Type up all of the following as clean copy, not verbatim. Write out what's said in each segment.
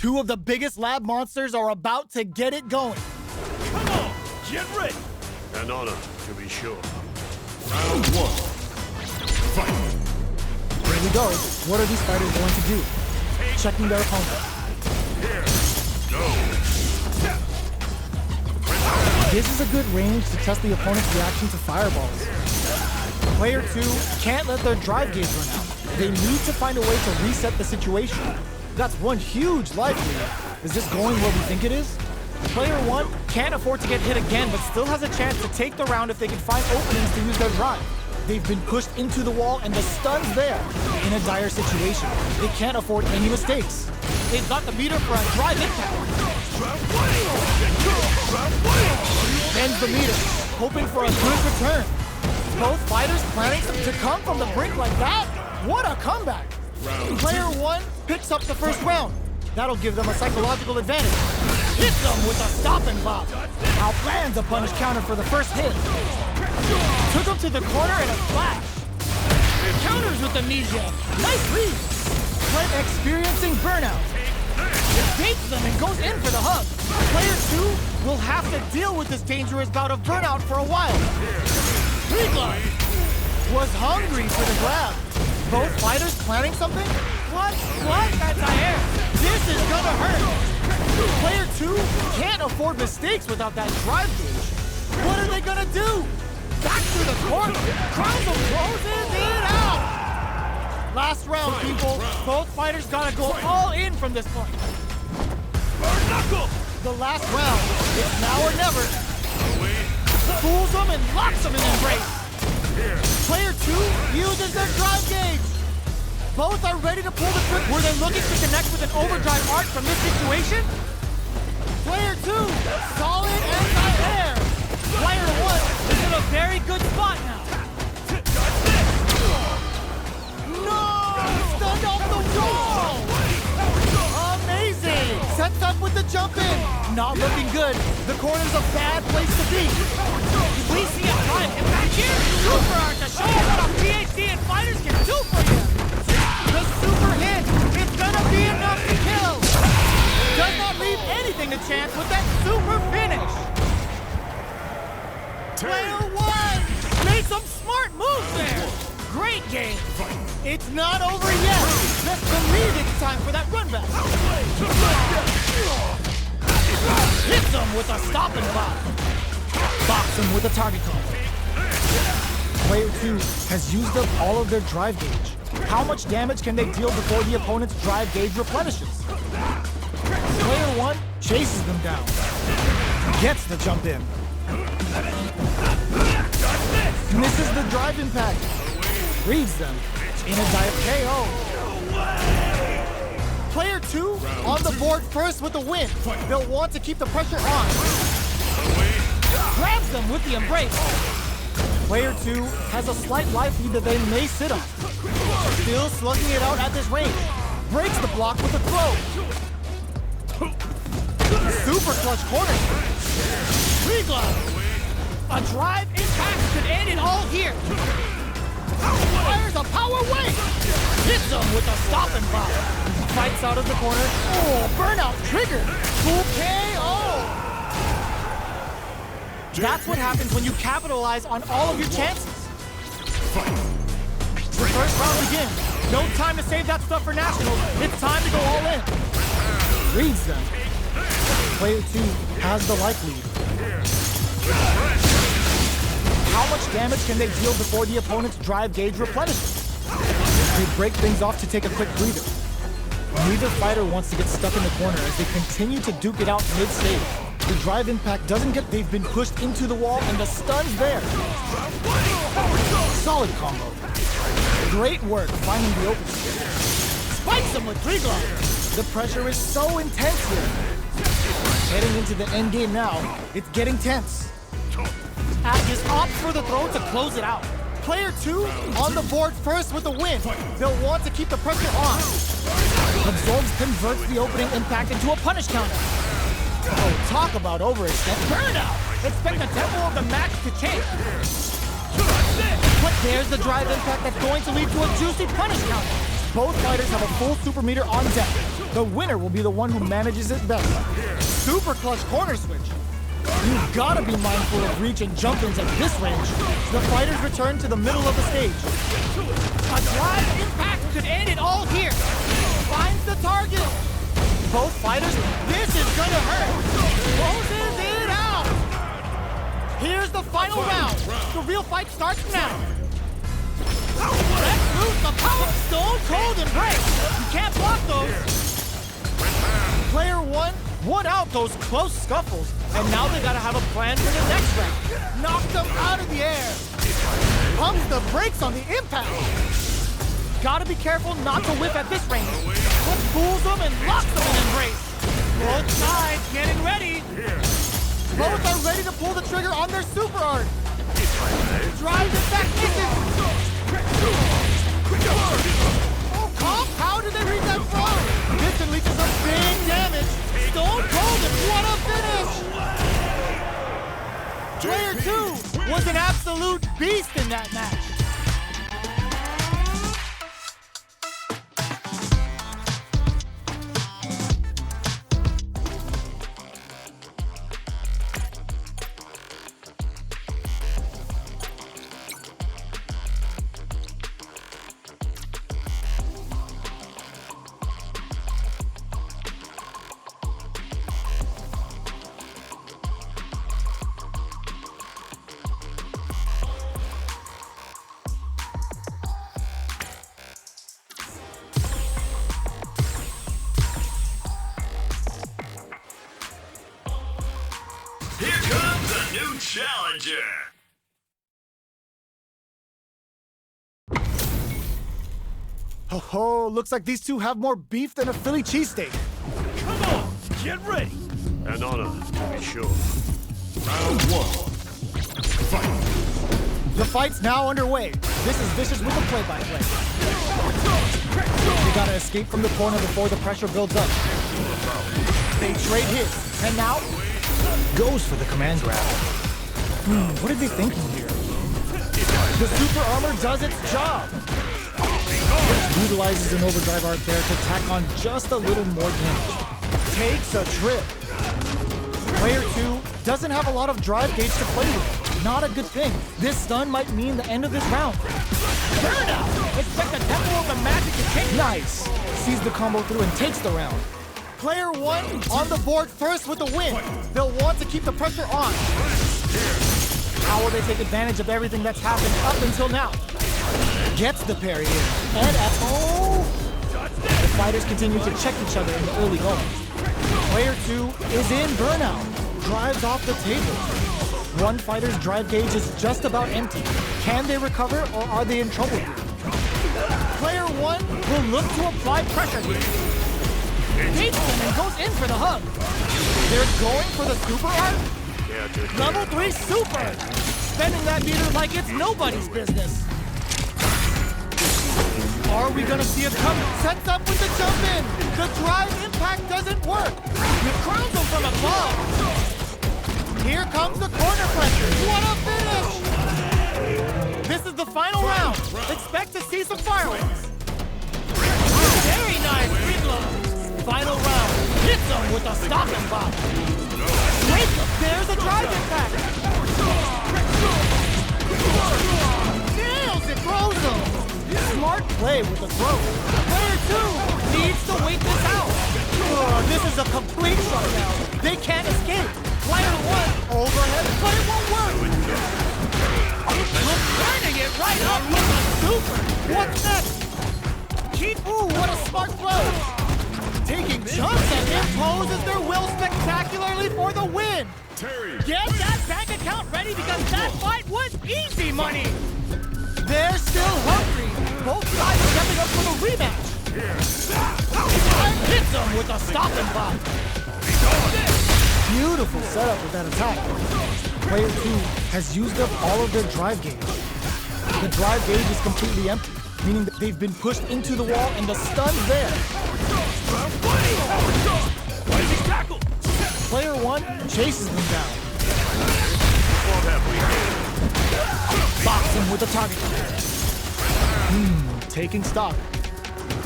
Two of the biggest lab monsters are about to get it going. Come on, get ready. An honor, to be sure. Round one. Fight. Here we go. What are these fighters going to do? Checking their opponent. Here, go. This is a good range to test the opponent's reaction to fireballs. Player 2 can't let their drive gauge run out. They need to find a way to reset the situation. That's one huge life lead. Is this going where we think it is? Player 1 can't afford to get hit again, but still has a chance to take the round if they can find openings to use their drive. They've been pushed into the wall and the stun's there. In a dire situation, they can't afford any mistakes. They've got the meter for a drive impact. Bends the meter, hoping for a good return. Both fighters planning to come from the brink like that? What a comeback! Player 1 picks up the first round. That'll give them a psychological advantage. Hits them with a stop and bop. Now plans a punish counter for the first hit. Took him to the corner in a flash. Counters with the knee jab. Nice lead. But experiencing burnout. Escapes them and goes in for the hug. Player 2 will have to deal with this dangerous bout of burnout for a while. Regla was hungry for the grab. Both fighters planning something? What anti-air? This is gonna hurt. Player 2 can't afford mistakes without that drive gauge. What are they gonna do? Back to the corner. Crowzel closes it out. Last round, people. Both fighters gotta go all in from this point. Knuckle. The last round. It's now or never. Fools them and locks them in embrace. Player 2 uses their drive gauge. Both are ready to pull the trigger. Were they looking to connect with an overdrive arc from this situation? Player 2, solid anti-air. Player 1 is in a very good spot now. No! Stunned off the wall! Amazing! Sets up with the jump in. Not looking good. The corner's a bad place to be. We see a drive impact here. Super art to show us what a PhD in fighters can do for you. The super hit. It's gonna be enough to kill. Does not leave anything to chance with that super finish. Player 1 made some smart moves there. Great game. It's not over yet. Let's believe it's time for that run back. Hits him with a stop and bop. Box him with a target combo. Player 2 has used up all of their drive gauge. How much damage can they deal before the opponent's drive gauge replenishes? Player 1 chases them down. Gets the jump in. Misses the drive impact. Reads them in a dive KO. Player 2 on the board first with the win. They'll want to keep the pressure on. Grabs them with the embrace. Player 2 has a slight life lead that they may sit on. Still slugging it out at this range. Breaks the block with a throw. Super clutch corner. Regla. A drive impact could end it all here. Fires a power wave. Hits him with a stop and bop. Fights out of the corner. Oh, burnout triggered. Full KO. That's what happens when you capitalize on all of your chances. The first round begins. No time to save that stuff for nationals. It's time to go all in. Reads them. Player 2 has the life lead. How much damage can they deal before the opponent's drive gauge replenishes? They break things off to take a quick breather. Neither fighter wants to get stuck in the corner as they continue to duke it out mid-stage. The drive impact doesn't get... They've been pushed into the wall and the stun's there. Solid combo. Great work finding the opening. Spikes him with Regla. The pressure is so intense here. Heading into the end game now, it's getting tense. Agus opts for the throw to close it out. Player 2 on the board first with the win. They'll want to keep the pressure on. Absorbs converts the opening impact into a punish counter. Oh, talk about overextend. Burnout! Expect the tempo of the match to change. But there's the drive impact that's going to lead to a juicy punish counter. Both fighters have a full super meter on deck. The winner will be the one who manages it best. Super clutch corner switch. You've got to be mindful of reach and jump-ins at this range. The fighters return to the middle of the stage. A drive impact could end it all here. Finds the target. Both fighters, this is gonna hurt. Closes it out. Here's the final round. The real fight starts now. Let's loose the power. Stone cold embrace. You can't block those. Player one won out those close scuffles, and now they gotta have a plan for the next round. Knock them out of the air. Pumps the brakes on the impact. Gotta be careful not to whip at this range. But fools them and locks them in embrace. Both sides getting ready. Both are ready to pull the trigger on their super art. Drives it back, misses. Oh, Comp, how did they read that throw? This unleashes some big damage. Stone cold and what a finish! Player two was an absolute beast in that match. Here comes a new challenger. Oh, looks like these two have more beef than a Philly cheesesteak. Come on, get ready. An honor, to be sure. Round one. Fight. The fight's now underway. This is Vicious with the play-by-play. They gotta escape from the corner before the pressure builds up. They trade hits, and now goes for the command grab. What are they thinking here? The super armor does its job. Utilizes an overdrive art there to tack on just a little more damage. Takes a trip. Player two doesn't have a lot of drive gauge to play with. Not a good thing. This stun might mean the end of this round. Burnout! Expect the tempo of the magic to kick. Nice. Sees the combo through and takes the round. Player one on the board first with the win. They'll want to keep the pressure on. How will they take advantage of everything that's happened up until now? Gets the parry in. And at the fighters continue to check each other in the early going. Player two is in burnout. Drives off the table. One fighter's drive gauge is just about empty. Can they recover or are they in trouble here? Player one will look to apply pressure here. Beats them and goes in for the hug. They're going for the super art? Level 3 super! Spending that meter like it's nobody's business. Are we gonna see a cover? Sets up with the jump in. The drive impact doesn't work. It crowns them from above. Here comes the corner pressure. What a finish! This is the final round. Expect to see some fireworks. Very nice reload. Final round. Hits him with a stop and pop. Wait, there's a drive impact. Nails it, throws him. Smart play with the throw. Player two needs to wait this out. This is a complete shutdown. They can't escape. Player one overhead, but it won't work. Turning it right up with a super. What's next? Ooh, what a smart throw. Taking jumps and imposes their will spectacularly for the win. Get that bank account ready because that fight was easy money. They're still hungry. Both sides stepping up for the rematch. And hits them with a stop and pop. Beautiful setup with that attack. Player two has used up all of their drive gauge. The drive gauge is completely empty, meaning that they've been pushed into the wall and the stun's there. Player one chases them down. Box him with a target. Taking stock.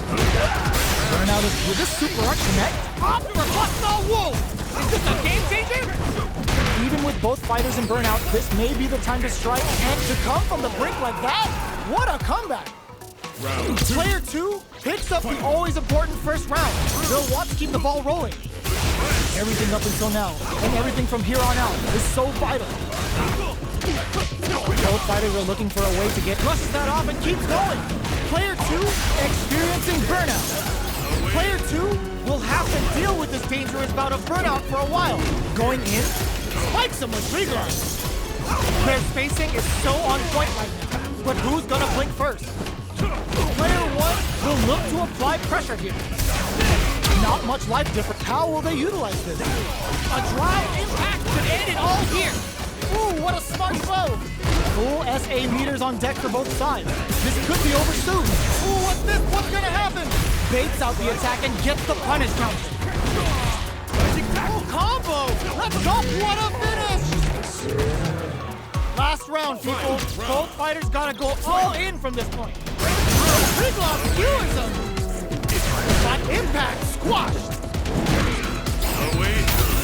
Burnout is with this super arch connect. Opera Busta! Whoa! Is this a game changer? Even with both fighters in burnout, this may be the time to strike, and to come from the brink like that, what a comeback! Player 2 picks up the always important first round. They'll want to keep the ball rolling. Everything up until now, and everything from here on out, is so vital. Both fighters are looking for a way to get rushes that off and keeps going. Player 2 experiencing burnout. Player 2 will have to deal with this dangerous bout of burnout for a while. Going in, spikes him with reglide. Their spacing is so on point right now, but who's gonna blink first? Player 1 will look to apply pressure here. Not much life difference. How will they utilize this? A drive impact could end it all here. Ooh, what a smart throw! Full SA meters on deck for both sides. This could be over soon. Ooh, what's this? What's gonna happen? Baits out the attack and gets the punish counter. Oh, combo! Let's go! What a finish! Last round, people. Both fighters gotta go all in from this point. Riglock skewers him! But impact squashed.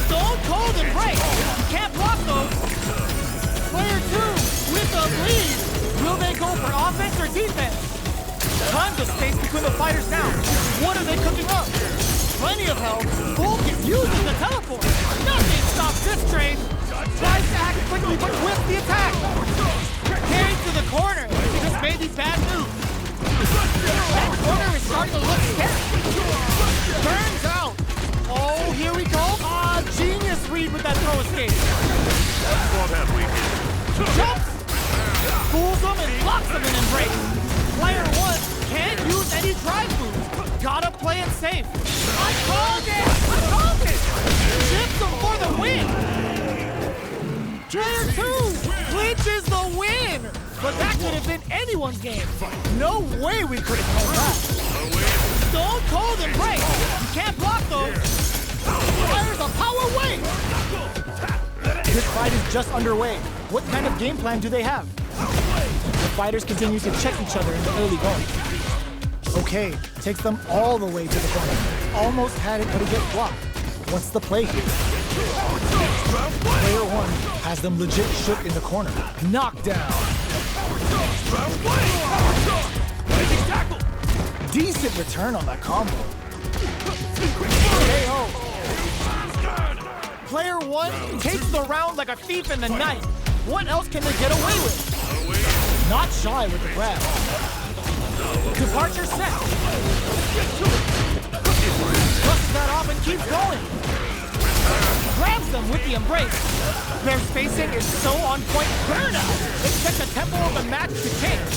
Stone cold embrace! You can't block those! Player 2 with the lead. Will they go for offense or defense? Tons of space between the fighters now. What are they cooking up? Plenty of health. Vulcan uses the teleport. Nothing stops this train! Tries to act quickly, but with the attack. Carried to the corner! This may be bad news! That corner is starting to look scary. Turns out. Oh, here we go. Ah, genius read with that throw escape. What have we here? Jumps. Fools them and blocks them in embrace. Player 1 can't use any drive moves. Gotta play it safe. I called it! I called it! Chips them for the win. Player 2 clinches the win. But that could have been anyone's game. No way we could have called that. Stone cold embrace! You can't block those! Fires a power wave. This fight is just underway. What kind of game plan do they have? The fighters continue to check each other in the early going. Okay, takes them all the way to the corner. Almost had it, but it gets blocked. What's the play here? Player 1 has them legit shook in the corner. Knockdown. Decent return on that combo. KO. Player 1 takes the round like a thief in the night. What else can they get away with? Not shy with the grab. Departure set. Brushes that off and keeps going. Grabs them with the embrace. Their spacing is so on point. Burnout! It sets the tempo of the match to change.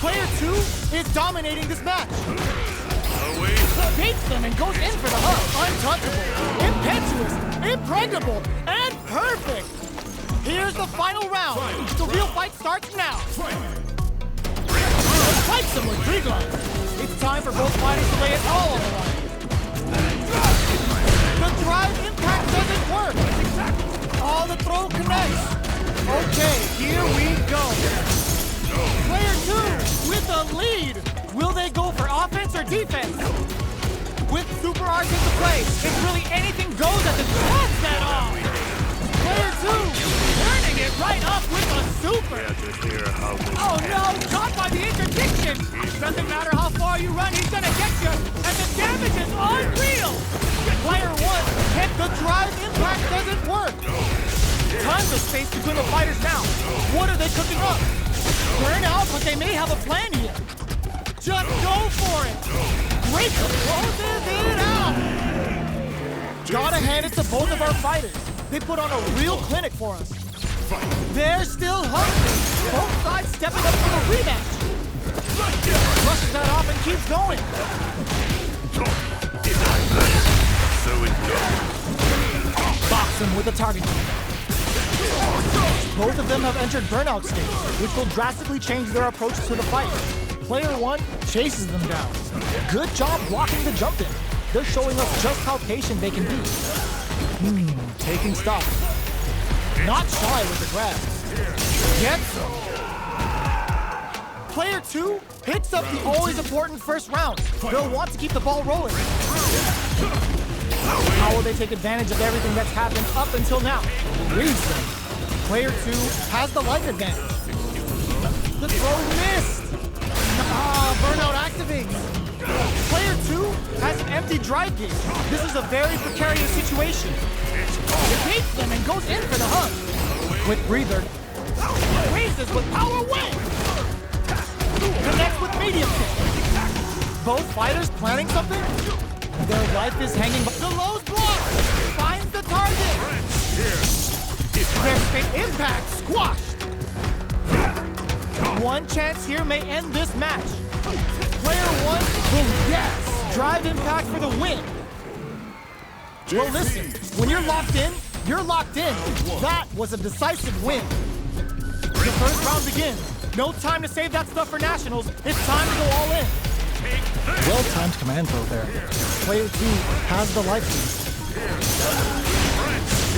Player 2 is dominating this match. Beats them and goes in for the hug. Untouchable, impetuous, impregnable, and perfect. Here's the final round. The real fight starts now. Spikes them with three gloves. It's time for both fighters to lay it all on the line. The drive impact doesn't work. Oh, the throw connects. Okay, here we go. Player 2 with the lead. Will they go for offense or defense? With super arcs into play, it's really anything goes at the chance that off. Player 2 turning it right up with a super. Oh no, caught by the interdiction. Doesn't matter how far you run, he's gonna get you. And the damage is unreal. Player 1 hit the drive impact doesn't work. Tons of space between the fighters now. What are they cooking up? Burn out, but they may have a plan here. Just go for it. Break closes it out. Gotta hand it to both of our fighters. They put on a real clinic for us. They're still hungry. Both sides stepping up for the rematch. Brushes that off and keeps going. So it goes. Box him with the target. Both of them have entered burnout stage, which will drastically change their approach to the fight. Player 1 chases them down. Good job blocking the jump in. They're showing us just how patient they can be. Taking stock. Not shy with the grabs. Gets them. Player 2 picks up the always important first round. They'll want to keep the ball rolling. How will they take advantage of everything that's happened up until now? Reason. Player 2 has the life advantage. The throw missed. Burnout activates. Player 2 has an empty drive gauge. This is a very precarious situation. Evades them and goes in for the hug. Quick breather. Raises with power win. Connects with medium kick. Both fighters planning something? Their life is hanging by the low's block. Finds the target. Their spin impact squashed. One chance here may end this match. Player 1 will yes. Drive impact for the win. Well, listen, when you're locked in, you're locked in. That was a decisive win. The first round begins. No time to save that stuff for nationals. It's time to go all in. Well-timed command throw there. Player 2 has the life lead.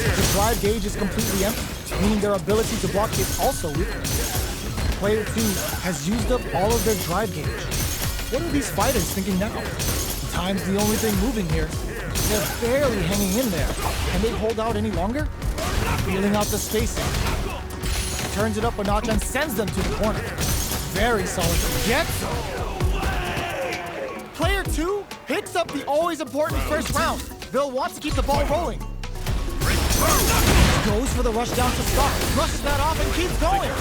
The drive gauge is completely empty, meaning their ability to block is also weak. Player 2 has used up all of their drive gauge. What are these fighters thinking now? Time's the only thing moving here. They're barely hanging in there. Can they hold out any longer? Feeling out the spacing. Turns it up a notch and sends them to the corner. Very solid. Gets them. Player 2 picks up the always important first round. They'll want to keep the ball rolling. Goes for the rush down to stop. Brushes that off and keeps going.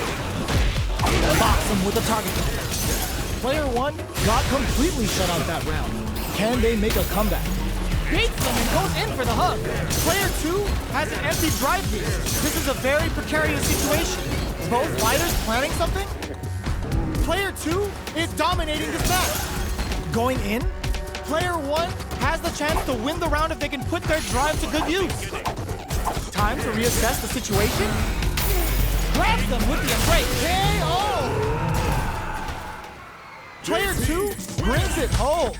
Box him with a target. Player 1 got completely shut out that round. Can they make a comeback? Beats them and goes in for the hug. Player 2 has an empty drive gauge. This is a very precarious situation. Both fighters planning something? Player 2 is dominating this match. Going in, Player 1 has the chance to win the round if they can put their drive to good use. Time to reassess the situation. Grabs them with the embrace. KO! Player 2 brings it home.